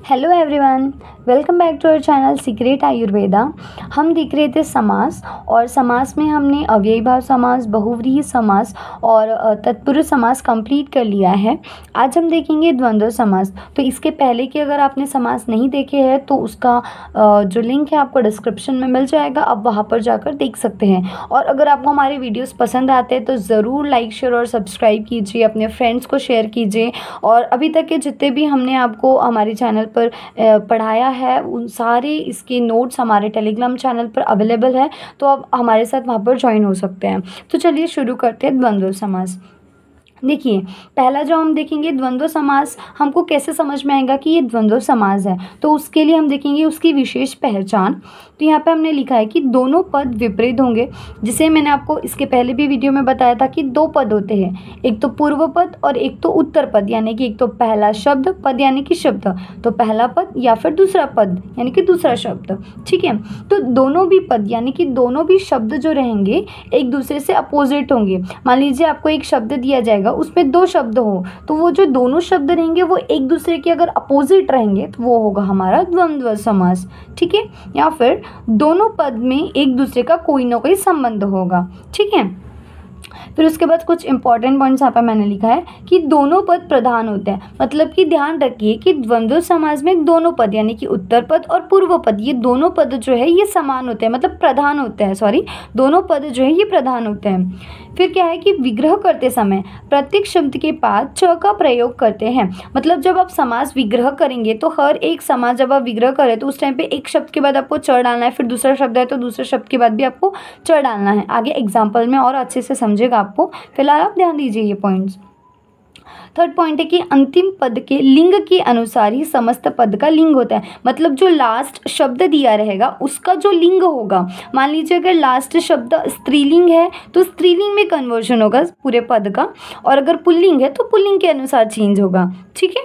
Hello everyone, welcome back to our channel secret Ayurveda. हम देख रहे थे समास और समास में हमने अव्ययी भाव समास, बहुव्रीहि समास और तत्पुरुष समास कंप्लीट कर लिया है। आज हम देखेंगे द्वंद्व समास। तो इसके पहले कि अगर आपने समास नहीं देखे हैं तो उसका जो लिंक है आपको डिस्क्रिप्शन में मिल जाएगा, आप वहाँ पर जाकर देख सकते हैं। और अगर आपको हमारे वीडियोस पसंद आते हैं तो ज़रूर लाइक, शेयर और सब्सक्राइब कीजिए, अपने फ्रेंड्स को शेयर कीजिए। और अभी तक के जितने भी हमने आपको हमारे चैनल पर पढ़ाया है उन सारे इसके नोट्स हमारे टेलीग्राम चैनल पर अवेलेबल है, तो आप हमारे साथ वहाँ पर ज्वाइन हो सकते हैं। तो चलिए शुरू करते हैं द्वंद्व समास। देखिए, पहला जो हम देखेंगे द्वंद्व समास, हमको कैसे समझ में आएगा कि ये द्वंद्व समास है, तो उसके लिए हम देखेंगे उसकी विशेष पहचान। तो यहाँ पे हमने लिखा है कि दोनों पद विपरीत होंगे, जिसे मैंने आपको इसके पहले भी वीडियो में बताया था कि दो पद होते हैं, एक तो पूर्व पद और एक तो उत्तर पद, यानी कि एक तो पहला शब्द, पद यानी कि शब्द, तो पहला पद या फिर दूसरा पद यानी कि दूसरा शब्द। ठीक है, तो दोनों भी पद यानी कि दोनों भी शब्द जो रहेंगे एक दूसरे से अपोजिट होंगे। मान लीजिए आपको एक शब्द दिया जाएगा, उसमें दो शब्द हो, तो वो जो दोनों शब्द रहेंगे वो एक दूसरे के अगर अपोजिट रहेंगे तो वो होगा हमारा द्वंद्व समास। ठीक है, या फिर दोनों पद में एक दूसरे का कोई ना कोई संबंध होगा। ठीक है, फिर उसके बाद कुछ इंपॉर्टेंट पॉइंट्स यहाँ पर मैंने लिखा है कि दोनों पद प्रधान होते हैं। मतलब कि ध्यान रखिए कि द्वंद्व समास में दोनों पद यानी कि उत्तर पद और पूर्व पद, ये दोनों पद जो है ये समान होते हैं, मतलब प्रधान होते हैं। दोनों पद जो है ये प्रधान होते हैं। फिर क्या है कि विग्रह करते समय प्रत्येक शब्द के बाद च का प्रयोग करते हैं। मतलब जब आप समास विग्रह करेंगे तो हर एक समास जब आप विग्रह करें तो उस टाइम पे एक शब्द के बाद आपको च डालना है, फिर दूसरा शब्द है तो दूसरे शब्द के बाद भी आपको च डालना है। आगे एग्जाम्पल में और अच्छे से समझेगा आपको, फिलहाल आप ध्यान दीजिए ये पॉइंट्स। थर्ड पॉइंट है कि अंतिम पद के लिंग के अनुसार ही समस्त पद का लिंग होता है। मतलब जो लास्ट शब्द दिया रहेगा उसका जो लिंग होगा, मान लीजिए अगर लास्ट शब्द स्त्रीलिंग है तो स्त्रीलिंग में कन्वर्जन होगा पूरे पद का, और अगर पुल्लिंग है तो पुल्लिंग के अनुसार चेंज होगा। ठीक है,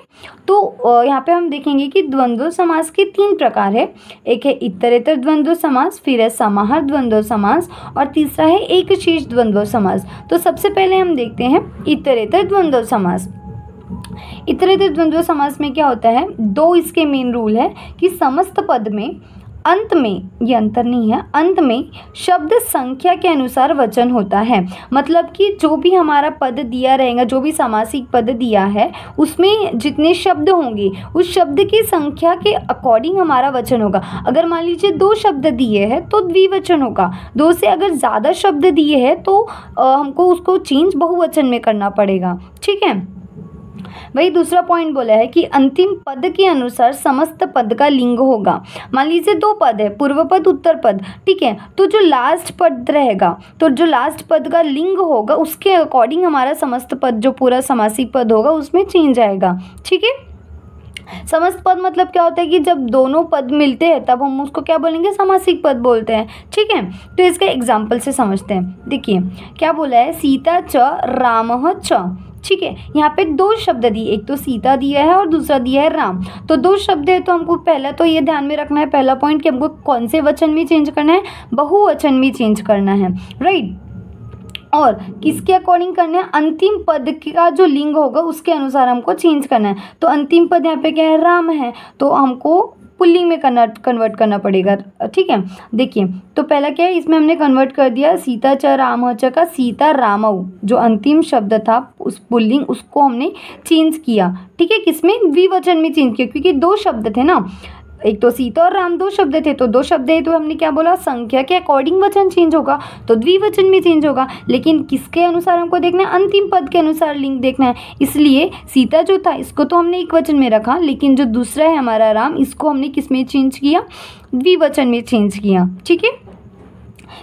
तो यहाँ पे हम देखेंगे कि द्वंद्व समास के तीन प्रकार है। एक है इतरेतर द्वंद्व समास, फिर है समाहार द्वंद्व समास और तीसरा है एकशेष द्वंद्व समास। तो सबसे पहले हम देखते हैं इतरेतर द्वंद्व समास। इतरेतर द्वंद्व समास में क्या होता है, दो इसके मेन रूल है कि समस्त पद में अंत में, ये अंतर नहीं है, अंत में शब्द संख्या के अनुसार वचन होता है। मतलब कि जो भी हमारा पद दिया रहेगा, जो भी समासिक पद दिया है उसमें जितने शब्द होंगे उस शब्द की संख्या के अकॉर्डिंग हमारा वचन होगा। अगर मान लीजिए दो शब्द दिए हैं तो द्विवचन होगा, दो से अगर ज़्यादा शब्द दिए हैं तो हमको उसको चेंज बहुवचन में करना पड़ेगा। ठीक है, वही दूसरा पॉइंट बोला है कि अंतिम पद के अनुसार समस्त पद का लिंग होगा। मान लीजिए दो पद है, पूर्व पद उत्तर पद, ठीक है, तो जो लास्ट पद रहेगा, तो जो लास्ट पद का लिंग होगा उसके अकॉर्डिंग हमारा समस्त पद, जो पूरा समासिक पद होगा उसमें चेंज आएगा। ठीक है, समस्त पद मतलब क्या होता है कि जब दोनों पद मिलते हैं तब हम उसको क्या बोलेंगे, समासिक पद बोलते हैं। ठीक है, तो इसके एग्जाम्पल से समझते हैं। देखिए क्या बोला है, सीता च रामः च। ठीक है, यहाँ पे दो शब्द दिए, एक तो सीता दिया है और दूसरा दिया है राम। तो दो शब्द है तो हमको पहला तो ये ध्यान में रखना है, पहला पॉइंट कि हमको कौन से वचन में चेंज करना है, बहुवचन में चेंज करना है। राइट, और किसके अकॉर्डिंग करना है, अंतिम पद का जो लिंग होगा उसके अनुसार हमको चेंज करना है। तो अंतिम पद यहाँ पे क्या है, राम है, तो हमको पुल्लिंग में कन्वर्ट करना पड़ेगा। ठीक है, देखिए तो पहला क्या है, इसमें हमने कन्वर्ट कर दिया सीता च राम च का सीता रामऊ, जो अंतिम शब्द था उस पुल्लिंग उसको हमने चेंज किया। ठीक है, किसमें, द्विवचन में चेंज किया, क्योंकि दो शब्द थे ना, एक तो सीता और राम दो शब्द थे, तो दो शब्द है तो हमने क्या बोला, संख्या के अकॉर्डिंग वचन चेंज होगा तो द्विवचन में चेंज होगा। लेकिन किसके अनुसार हमको देखना है, अंतिम पद के अनुसार लिंग देखना है। इसलिए सीता जो था इसको तो हमने एक वचन में रखा, लेकिन जो दूसरा है हमारा राम, इसको हमने किस में चेंज किया, द्विवचन में चेंज किया। ठीक है,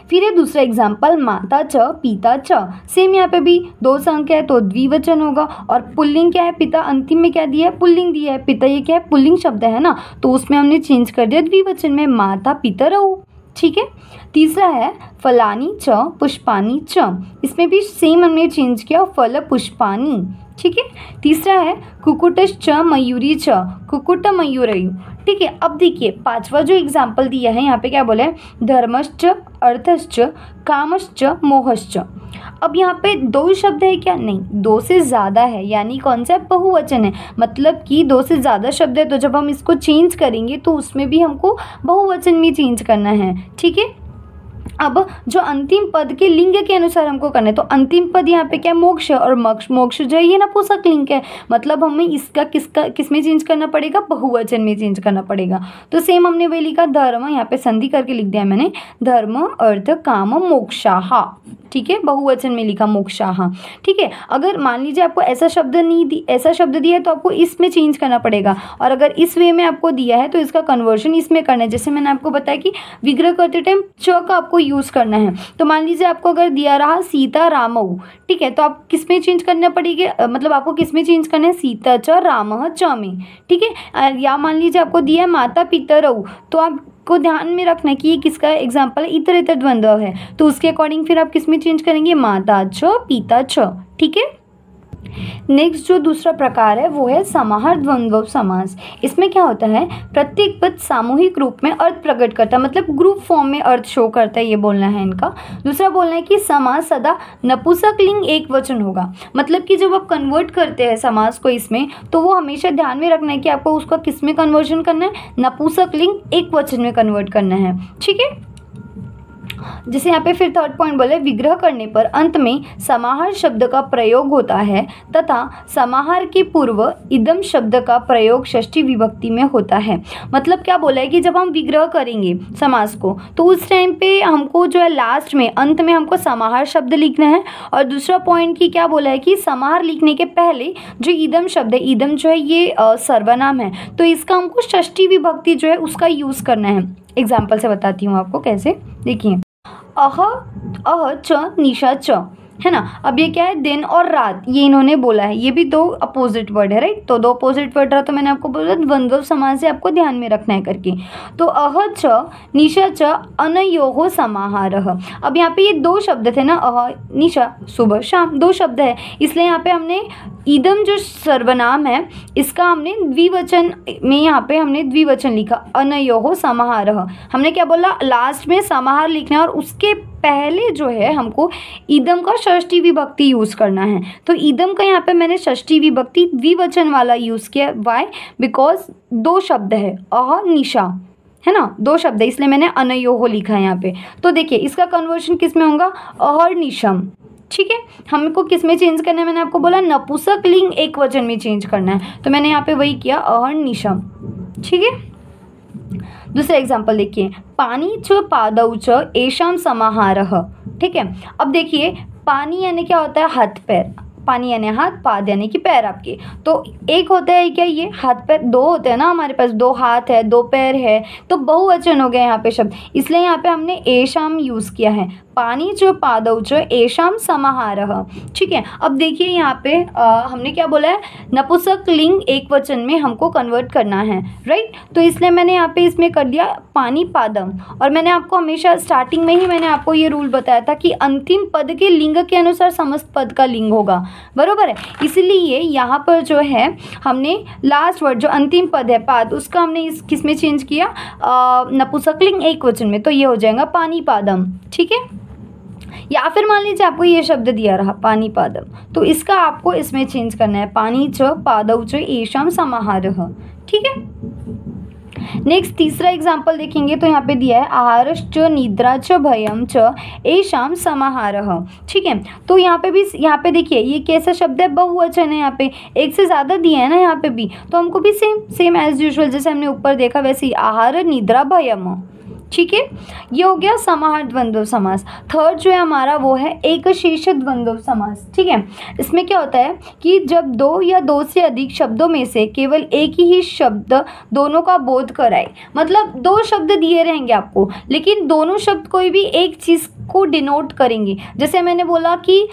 फिर है दूसरा एग्जाम्पल, माता च पिता च। सेम यहाँ पे भी दो संख्या है तो द्विवचन होगा, और पुल्लिंग क्या है, पिता अंतिम में क्या दिया है, पुल्लिंग दिया है, पिता ये क्या है, पुल्लिंग शब्द है ना, तो उसमें हमने चेंज कर दिया द्विवचन में, माता पितरऊ। ठीक है, तीसरा है फलानी च पुष्पानी च। इसमें भी सेम हमने चेंज किया, फल पुष्पानी। ठीक है। तीसरा है कुकुटश्च मयूरी च, कुकुट मयूरयु। ठीक है। अब देखिए पांचवा जो एग्जाम्पल दिया है यहाँ पे क्या बोला है, धर्मश्च अर्थश्च कामश्च मोहश्च। अब यहाँ पे दो शब्द है क्या, नहीं, दो से ज़्यादा है, यानी कौन सा बहुवचन है, मतलब कि दो से ज़्यादा शब्द है, तो जब हम इसको चेंज करेंगे तो उसमें भी हमको बहुवचन में चेंज करना है। ठीक है। अब जो अंतिम पद के लिंग के अनुसार हमको करना है, तो अंतिम पद यहाँ पे क्या, मोक्ष, और मोक्ष जो है ये नपुंसक लिंग है, मतलब हमें इसका किस में चेंज करना पड़ेगा, बहुवचन में चेंज करना पड़ेगा। तो सेम हमने वही लिखा, धर्म, यहाँ पे संधि करके लिख दिया मैंने, धर्म अर्थ काम मोक्षाहा। ठीक है, बहुवचन में लिखा मोक्षाहा। ठीक है। अगर मान लीजिए आपको ऐसा शब्द दिया है तो आपको इसमें चेंज करना पड़ेगा, और अगर इस वे में आपको दिया है तो इसका कन्वर्शन इसमें करना है। जैसे मैंने आपको बताया कि विग्रह करते टाइम च का आपको यूज़ करना है, तो मान लीजिए आपको अगर दिया रहा सीता रामऊ, ठीक है, तो आप किस में चेंज करना पड़ेगी, मतलब आपको किस में चेंज करना है, सीता च रामः च में। ठीक है। या मान लीजिए आपको दिया है माता पितरऊ, तो आप को ध्यान में रखना है कि ये किसका एग्जाम्पल है, इतर इतर द्वंद्व है, तो उसके अकॉर्डिंग फिर आप किस में चेंज करेंगे, माता छ पिता छ। ठीक है। नेक्स्ट जो दूसरा प्रकार है वो है समाहार द्वंद्व समास। इसमें क्या होता है, प्रत्येक पद सामूहिक रूप में अर्थ प्रकट करता है, मतलब ग्रुप फॉर्म में अर्थ शो करता है, ये बोलना है इनका। दूसरा बोलना है कि समास सदा नपुंसक लिंग एक वचन होगा, मतलब कि जब आप कन्वर्ट करते हैं समास को इसमें, तो वो हमेशा ध्यान में रखना है कि आपको उसका किस में कन्वर्जन करना है, नपुंसक लिंग एक वचन में कन्वर्ट करना है। ठीक है। जैसे यहाँ पे फिर थर्ड पॉइंट बोले, विग्रह करने पर अंत में समाहार शब्द का प्रयोग होता है तथा समाहार के पूर्व इदम शब्द का प्रयोग षष्ठी विभक्ति में होता है। मतलब क्या बोला है कि जब हम विग्रह करेंगे समास को, तो उस टाइम पे हमको जो है लास्ट में अंत में हमको समाहार शब्द लिखना है। और दूसरा पॉइंट की क्या बोला है कि समाहार लिखने के पहले जो इदम शब्द है, इदम जो है ये सर्वनाम है, तो इसका हमको षष्ठी विभक्ति जो है उसका यूज़ करना है। एग्जाम्पल से बताती हूँ आपको कैसे, देखिए, अह च निशा च, है ना। अब ये क्या है, दिन और रात, ये इन्होंने बोला है, ये भी दो अपोजिट वर्ड है, राइट। तो दो अपोजिट वर्ड रहा, तो मैंने आपको बोला द्वंद्व समास से आपको ध्यान में रखना है करके। तो अह छ निशा च अनयोः समाहारः। अब यहाँ पे ये दो शब्द थे ना, अह निशा सुबह शाम, दो शब्द है, इसलिए यहाँ पे हमने इदम जो सर्वनाम है इसका हमने द्विवचन में, यहाँ पे हमने द्विवचन लिखा, अनयोः समाहारः। हमने क्या बोला, लास्ट में समाहार लिखना है और उसके पहले जो है हमको इदम का षष्ठी विभक्ति यूज़ करना है। तो इदम का यहाँ पे मैंने षष्ठी विभक्ति द्विवचन वाला यूज़ किया, वाई, बिकॉज दो शब्द है, अह निशा, है ना, दो शब्द है, इसलिए मैंने अनयोः लिखा है यहाँ पे। तो देखिए इसका कन्वर्शन किस में होगा, अहर्निशम। ठीक है। हमको किस में चेंज करना है, मैंने आपको बोला नपुंसक लिंग एक वचन में चेंज करना है, तो मैंने यहाँ पे वही किया, अहर्निशम। ठीक है। दूसरा एग्जाम्पल देखिए, पानी च पादौ च एषां समाहारः। ठीक है। अब देखिए पानी यानी क्या होता है, हाथ पैर, पानी यानी हाथ, पाद यानी कि पैर आपके, तो एक होता है क्या, ये हाथ पैर, दो होते हैं ना हमारे पास, दो हाथ है दो पैर है, तो बहुवचन हो गया यहाँ पे शब्द, इसलिए यहाँ पे हमने एषां यूज़ किया है, पानी जो पादौ च एषां समाहारः। ठीक है। अब देखिए यहाँ पे हमने क्या बोला है, नपुंसक लिंग एक वचन में हमको कन्वर्ट करना है, राइट। तो इसलिए मैंने यहाँ पे इसमें कर दिया पानी पादम, और मैंने आपको हमेशा स्टार्टिंग में ही मैंने आपको ये रूल बताया था कि अंतिम पद के लिंग के अनुसार समस्त पद का लिंग होगा, बरोबर है। इसीलिए यहाँ पर जो है हमने लास्ट वर्ड जो अंतिम पद है पाद, उसका हमने इस किस में चेंज किया, नपुंसक लिंग एक वचन में, तो ये हो जाएगा पानी पादम। ठीक है। या फिर मान लीजिए आपको ये शब्द दिया रहा पानी पादम, तो इसका आपको इसमें चेंज करना है, पानी च पादौ च एषां समाहारः। ठीक है। नेक्स्ट तीसरा एग्जाम्पल देखेंगे, तो यहाँ पे दिया है आहारश्च निद्रा च भयम च एषां समाहारः। ठीक है। तो यहाँ पे देखिए ये कैसा शब्द है, बहुवचन है, यहाँ पे एक से ज़्यादा दिया है ना यहाँ पे भी, तो हमको भी सेम एज यूजुअल जैसे हमने ऊपर देखा वैसे ही, आहार निद्रा भयम। ठीक है। ये हो गया समाहार द्वंद्व समास। थर्ड जो है हमारा वो है एकशेष द्वंद्व समास। ठीक है। इसमें क्या होता है कि जब दो या दो से अधिक शब्दों में से केवल एक ही शब्द दोनों का बोध कराए, मतलब दो शब्द दिए रहेंगे आपको, लेकिन दोनों शब्द कोई भी एक चीज़ को डिनोट करेंगे। जैसे मैंने बोला कि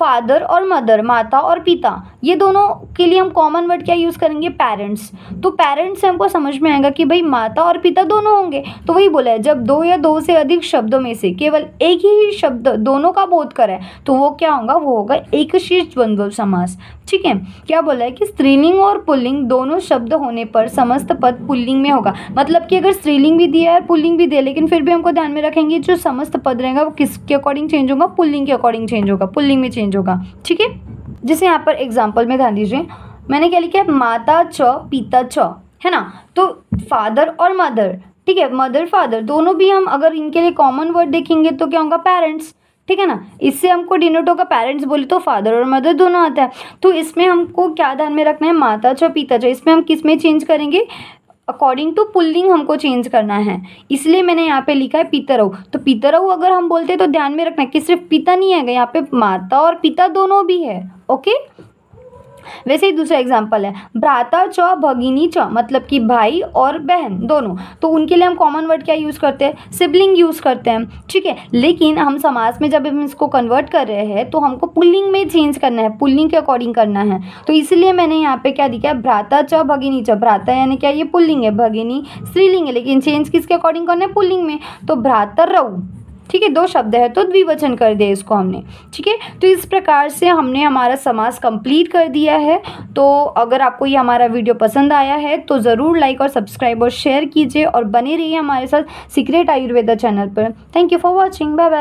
फादर और मदर, माता और पिता, ये दोनों के लिए हम कॉमन वर्ड क्या यूज़ करेंगे? पेरेंट्स। तो पेरेंट्स से हमको समझ में आएगा कि भाई माता और पिता दोनों होंगे। तो वही बोला है, जब दो या दो से अधिक शब्दों में से केवल एक ही शब्द दोनों का बोध करे तो वो क्या होगा? वो होगा एकशीष द्वंद्व समास। ठीक है, क्या बोला है कि स्त्रीलिंग और पुल्लिंग दोनों शब्द होने पर समस्त पद पुल्लिंग में होगा। मतलब कि अगर स्त्रीलिंग भी दिया है, पुल्लिंग भी दिया, लेकिन फिर भी हमको ध्यान में रखेंगे जो समस्त पद रहेगा वो किसके अकॉर्डिंग चेंज होगा? पुल्लिंग के अकॉर्डिंग चेंज होगा, पुल्लिंग में चेंज होगा। ठीक है, जैसे यहाँ पर एग्जाम्पल में ध्यान दीजिए, मैंने क्या लिखा है? माता च पिता च, है ना। तो फादर और मदर, ठीक है, मदर फादर दोनों भी हम अगर इनके लिए कॉमन वर्ड देखेंगे तो क्या होगा? पेरेंट्स। ठीक है ना, इससे हमको डिनोट होगा, पेरेंट्स बोले तो फादर और मदर दोनों आता है। तो इसमें हमको क्या ध्यान में रखना है? माता च पिता च, इसमें हम किस में चेंज करेंगे? अकॉर्डिंग टू पुल्लिंग हमको चेंज करना है, इसलिए मैंने यहाँ पे लिखा है पितरऊ। तो पितरऊ अगर हम बोलते हैं तो ध्यान में रखना है कि सिर्फ पिता नहीं है, यहाँ पे माता और पिता दोनों भी है। ओके, वैसे ही दूसरा एग्जाम्पल है भ्राता च भगिनी च, मतलब कि भाई और बहन दोनों। तो उनके लिए हम कॉमन वर्ड क्या यूज़ करते हैं? सिबलिंग यूज़ करते हैं। ठीक है, लेकिन हम समास में जब हम इसको कन्वर्ट कर रहे हैं तो हमको पुल्लिंग में चेंज करना है, पुल्लिंग के अकॉर्डिंग करना है। तो इसलिए मैंने यहाँ पे क्या दिया? भ्राता च भगिनी च। भ्राता यानी क्या? ये पुल्लिंग है, भगिनी स्त्रीलिंग है, लेकिन चेंज किसके अकॉर्डिंग करना है? पुल्लिंग में। तो भ्रातरऊ, ठीक है, दो शब्द है तो द्विवचन कर दिया इसको हमने। ठीक है, तो इस प्रकार से हमने हमारा समास कंप्लीट कर दिया है। तो अगर आपको ये हमारा वीडियो पसंद आया है तो ज़रूर लाइक और सब्सक्राइब और शेयर कीजिए और बने रहिए हमारे साथ सीक्रेट आयुर्वेदा चैनल पर। Thank you for watching, bye bye.